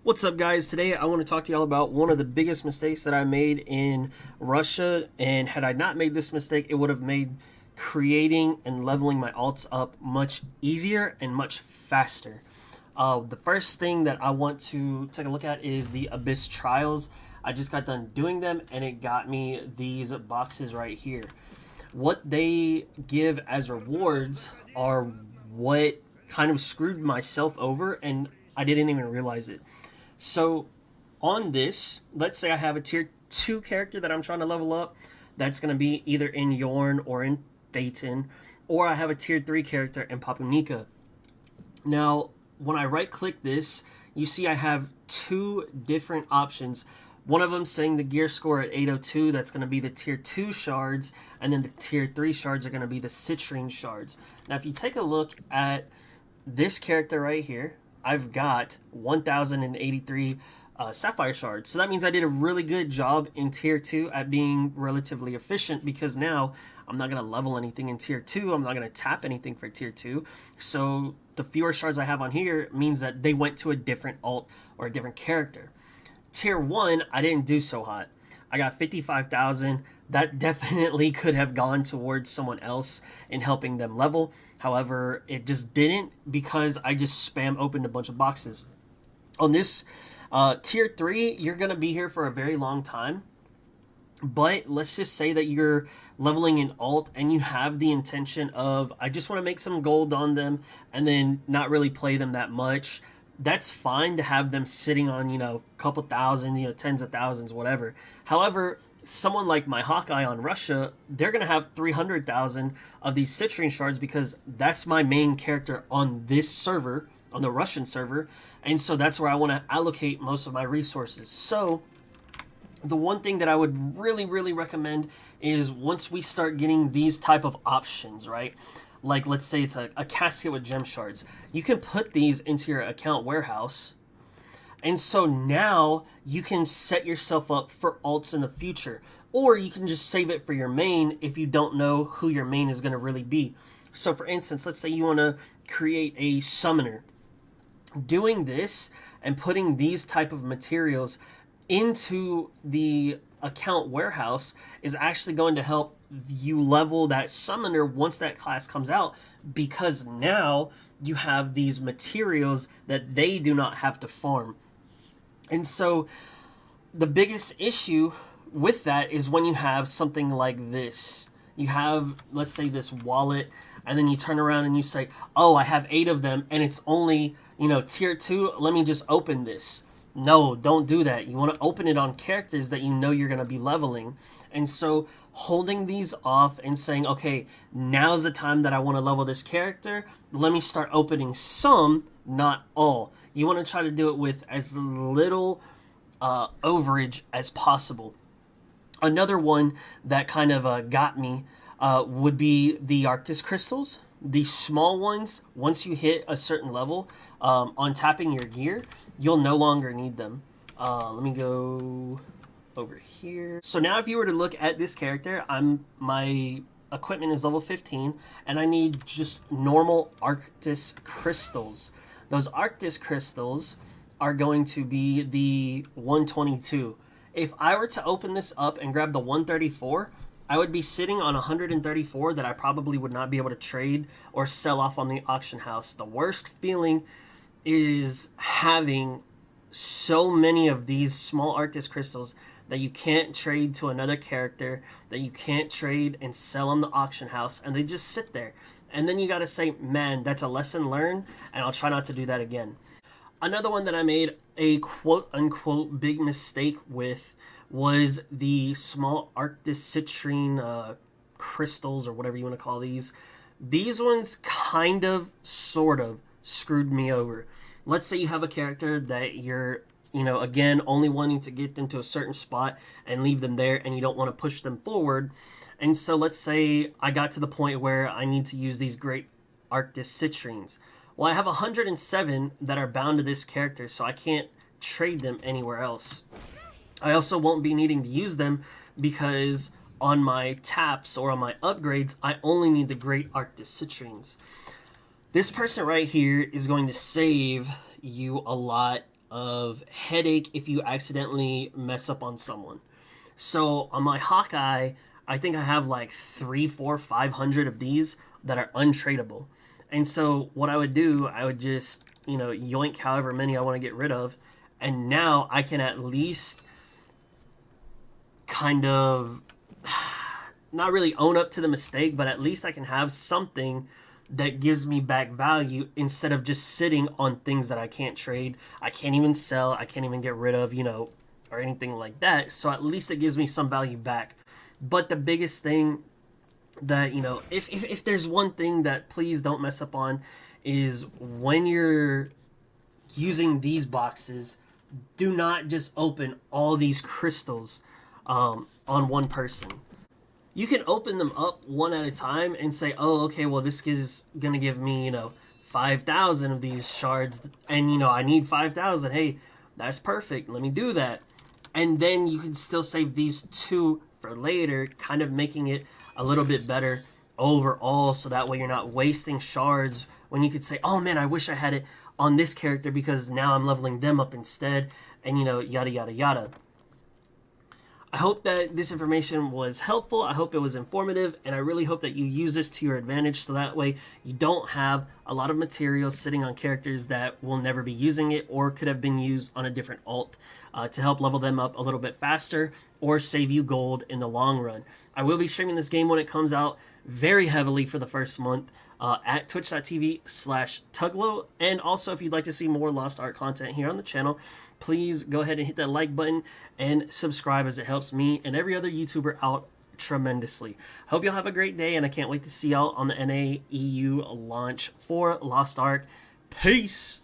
What's up, guys? Today I want to talk to y'all about one of the biggest mistakes that I made in Russia, and had I not made this mistake, it would have made creating and leveling my alts up much easier and much faster. The first thing that I want to take a look at is the Abyss Trials. I just got done doing them and it got me these boxes right here. What they give as rewards are what kind of screwed myself over, and I didn't even realize it. So on this, let's say I have a tier 2 character that I'm trying to level up. That's going to be either in Yorn or in Phaeton. Or I have a tier 3 character in Papunica. Now, when I right click this, you see I have two different options. One of them saying the gear score at 802, that's going to be the tier 2 shards. And then the tier 3 shards are going to be the citrine shards. Now, if you take a look at this character right here, I've got 1,083 sapphire shards. So that means I did a really good job in tier 2 at being relatively efficient, because now I'm not going to level anything in tier 2. I'm not going to tap anything for tier 2. So the fewer shards I have on here means that they went to a different alt or a different character. Tier 1, I didn't do so hot. I got 55,000. That definitely could have gone towards someone else in helping them level. However, it just didn't, because I just spam opened a bunch of boxes. On this tier 3, you're going to be here for a very long time. But let's just say that you're leveling an alt and you have the intention of, I just want to make some gold on them and then not really play them that much. That's fine to have them sitting on, a couple thousand, tens of thousands, whatever. However, someone like my Hawkeye on Russia, they're going to have 300,000 of these citrine shards, because that's my main character on this server, on the Russian server. And so that's where I want to allocate most of my resources. So the one thing that I would really recommend is, once we start getting these type of options, right? Like, let's say it's a casket with gem shards. You can put these into your account warehouse. And so now you can set yourself up for alts in the future. Or you can just save it for your main if you don't know who your main is going to really be. So for instance, let's say you want to create a summoner. Doing this and putting these type of materials into the account warehouse is actually going to help you level that summoner once that class comes out, because now you have these materials that they do not have to farm. And so the biggest issue with that is when you have something like this. You have, let's say, this wallet, and then you turn around and you say, oh, I have 8 of them and it's only, tier 2. Let me just open this. No, don't do that. You want to open it on characters that you know you're going to be leveling. And so holding these off and saying, okay, now's the time that I want to level this character. Let me start opening some, not all. You want to try to do it with as little overage as possible. Another one that kind of got me would be the Arctis crystals. The small ones, once you hit a certain level, on tapping your gear, you'll no longer need them. Let me go over here. So now if you were to look at this character, my equipment is level 15, and I need just normal Arctis crystals. Those Arctis crystals are going to be the 122. If I were to open this up and grab the 134, I would be sitting on 134 that I probably would not be able to trade or sell off on the auction house. The worst feeling is having so many of these small Arctis crystals that you can't trade to another character, that you can't trade and sell on the auction house, and they just sit there. And then you gotta say, man, that's a lesson learned, and I'll try not to do that again. Another one that I made a quote-unquote big mistake with was the small Arctis citrine crystals, or whatever you want to call these. These ones kind of, sort of, screwed me over. Let's say you have a character that you're, again, only wanting to get them to a certain spot and leave them there, and you don't want to push them forward. And so let's say I got to the point where I need to use these great Arctis citrines. Well, I have 107 that are bound to this character, so I can't trade them anywhere else. I also won't be needing to use them, because on my taps or on my upgrades, I only need the great Arctis citrines. This person right here is going to save you a lot of headache if you accidentally mess up on someone. So on my Hawkeye, I think I have like 3, 4, 500 of these that are untradeable. And so what I would do, I would just, yoink however many I want to get rid of. And now I can at least kind of not really own up to the mistake, but at least I can have something that gives me back value instead of just sitting on things that I can't trade, I can't even sell, I can't even get rid of, or anything like that. So at least it gives me some value back. But the biggest thing that, if there's one thing that please don't mess up on is when you're using these boxes, do not just open all these crystals on one person. You can open them up one at a time and say, oh, okay, well, this is going to give me, 5,000 of these shards. And, I need 5,000. Hey, that's perfect. Let me do that. And then you can still save these 2 for later, kind of making it a little bit better overall. So that way you're not wasting shards when you could say, oh, man, I wish I had it on this character because now I'm leveling them up instead. And, yada, yada, yada. I hope that this information was helpful. I hope it was informative, and I really hope that you use this to your advantage so that way you don't have a lot of material sitting on characters that will never be using it or could have been used on a different alt to help level them up a little bit faster or save you gold in the long run. I will be streaming this game when it comes out very heavily for the first month at twitch.tv/Tuglow. And also, if you'd like to see more Lost Ark content here on the channel, please go ahead and hit that like button and subscribe, as it helps me and every other YouTuber out tremendously. Hope y'all have a great day, and I can't wait to see y'all on the NA/EU launch for Lost Ark. Peace!